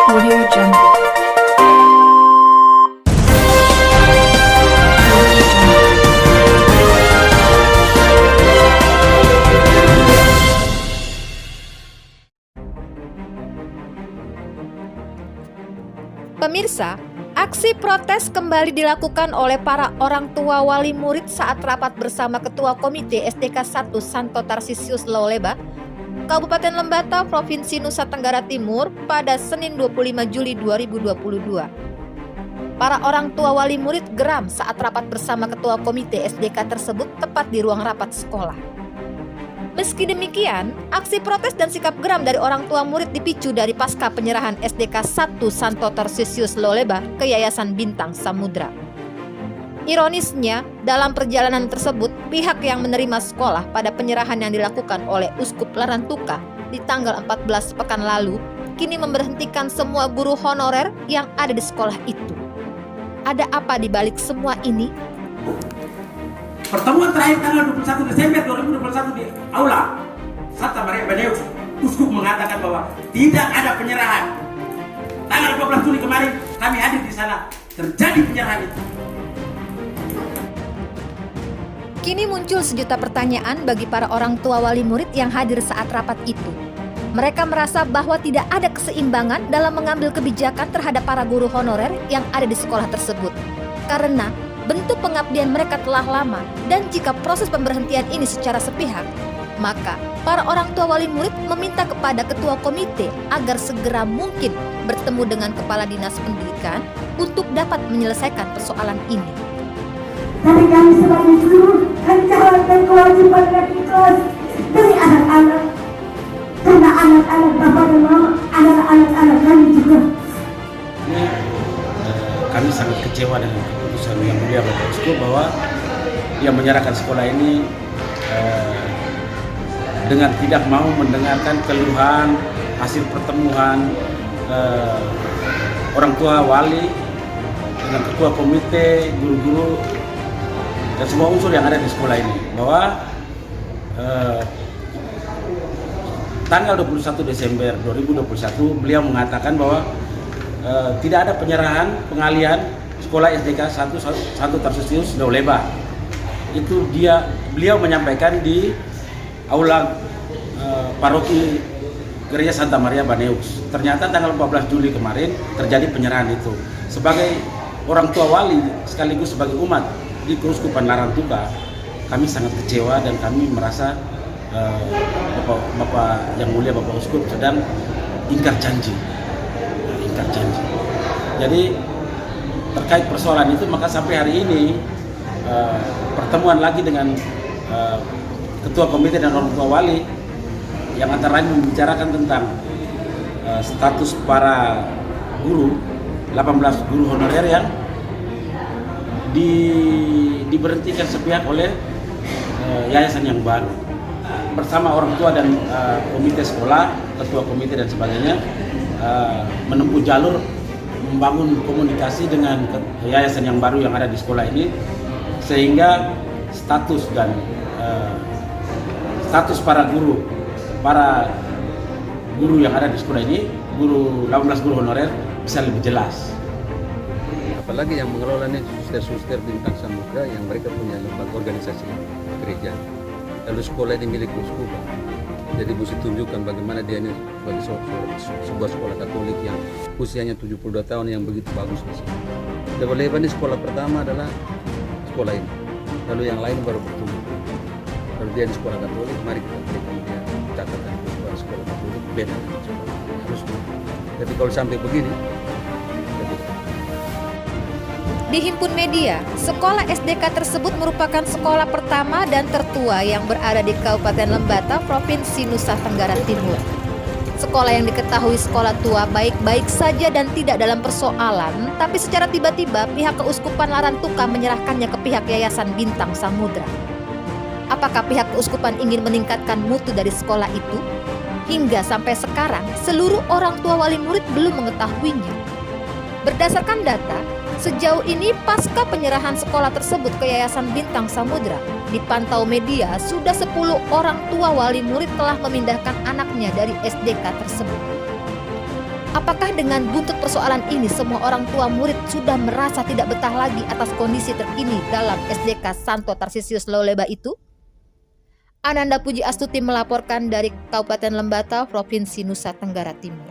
Audio Jungle. Pemirsa, aksi protes kembali dilakukan oleh para orang tua wali murid saat rapat bersama Ketua Komite SDK 1 Santo Tarsisius Lauleba, Kabupaten Lembata, Provinsi Nusa Tenggara Timur pada Senin 25 Juli 2022. Para orang tua wali murid geram saat rapat bersama Ketua Komite SDK tersebut tepat di ruang rapat sekolah. Meski demikian, aksi protes dan sikap geram dari orang tua murid dipicu dari pasca penyerahan SDK 1 Santo Tarsisius Lauleba ke Yayasan Bintang Samudra. Ironisnya, dalam perjalanan tersebut, pihak yang menerima sekolah pada penyerahan yang dilakukan oleh Uskup Larantuka di tanggal 14 pekan lalu, kini memberhentikan semua guru honorer yang ada di sekolah itu. Ada apa di balik semua ini? Pertemuan terakhir tanggal 21 Desember 2021 di Aula Santa Maria Baneus, Uskup mengatakan bahwa tidak ada penyerahan. Tanggal 12 Juli kemarin kami hadir di sana, terjadi penyerahan itu. Kini muncul sejuta pertanyaan bagi para orang tua wali murid yang hadir saat rapat itu. Mereka merasa bahwa tidak ada keseimbangan dalam mengambil kebijakan terhadap para guru honorer yang ada di sekolah tersebut. Karena bentuk pengabdian mereka telah lama, dan jika proses pemberhentian ini secara sepihak, maka para orang tua wali murid meminta kepada ketua komite agar segera mungkin bertemu dengan kepala dinas pendidikan untuk dapat menyelesaikan persoalan ini. Tapi kami sebagai guru akan jalankan kewajiban dan ikhlas dari anak-anak, karena anak-anak bapak dan mama adalah anak-anak kami juga. Ini kami sangat kecewa dengan keputusan yang mulia Bapak Uskup bahwa dia menyerahkan sekolah ini dengan tidak mau mendengarkan keluhan hasil pertemuan orang tua wali dengan ketua komite, guru-guru dan semua unsur yang ada di sekolah ini, bahwa tanggal 21 Desember 2021 beliau mengatakan bahwa tidak ada penyerahan pengalihan sekolah SDK 1 Santo Tarsisius Lauleba. Itu beliau menyampaikan di aula paroki Gereja Santa Maria Baneus. Ternyata tanggal 14 Juli kemarin terjadi penyerahan itu. Sebagai orang tua wali sekaligus sebagai umat di Keuskupan Larantuka, kami sangat kecewa dan kami merasa Bapak yang mulia Bapak Uskup sedang ingkar janji. Jadi terkait persoalan itu, maka sampai hari ini pertemuan lagi dengan ketua komite dan orang tua wali yang antara lain membicarakan tentang status para guru, 18 guru honorer yang diberhentikan sepihak oleh yayasan yang baru. Bersama orang tua dan komite sekolah, ketua komite dan sebagainya, menempuh jalur membangun komunikasi dengan yayasan yang baru yang ada di sekolah ini, sehingga status para guru yang ada di sekolah ini, 18 guru honorer, bisa lebih jelas. Apalagi yang mengelola ini suster-suster Bintang Samudra yang mereka punya lembaga organisasi gereja. Lalu sekolah ini milik uskup. Jadi mesti tunjukkan bagaimana dia ini sebagai sebuah sekolah Katolik yang usianya 72 tahun yang begitu bagus di sini. Lauleba ini sekolah pertama adalah sekolah ini. Lalu yang lain baru bertumbuh. Kalau dia di sekolah Katolik, mari kita berikan dia catatan bahwa sekolah Katolik beda dengan sekolah harus. Tapi kalau sampai begini, Di Himpun Media, sekolah SDK tersebut merupakan sekolah pertama dan tertua yang berada di Kabupaten Lembata, Provinsi Nusa Tenggara Timur. Sekolah yang diketahui sekolah tua baik-baik saja dan tidak dalam persoalan, tapi secara tiba-tiba pihak Keuskupan Larantuka menyerahkannya ke pihak Yayasan Bintang Samudra. Apakah pihak Keuskupan ingin meningkatkan mutu dari sekolah itu? Hingga sampai sekarang, seluruh orang tua wali murid belum mengetahuinya. Berdasarkan data, sejauh ini pasca penyerahan sekolah tersebut ke Yayasan Bintang Samudra, dipantau media sudah 10 orang tua wali murid telah memindahkan anaknya dari SDK tersebut. Apakah dengan buntut persoalan ini semua orang tua murid sudah merasa tidak betah lagi atas kondisi terkini dalam SDK Santo Tarsisius Lauleba itu? Ananda Puji Astuti melaporkan dari Kabupaten Lembata, Provinsi Nusa Tenggara Timur.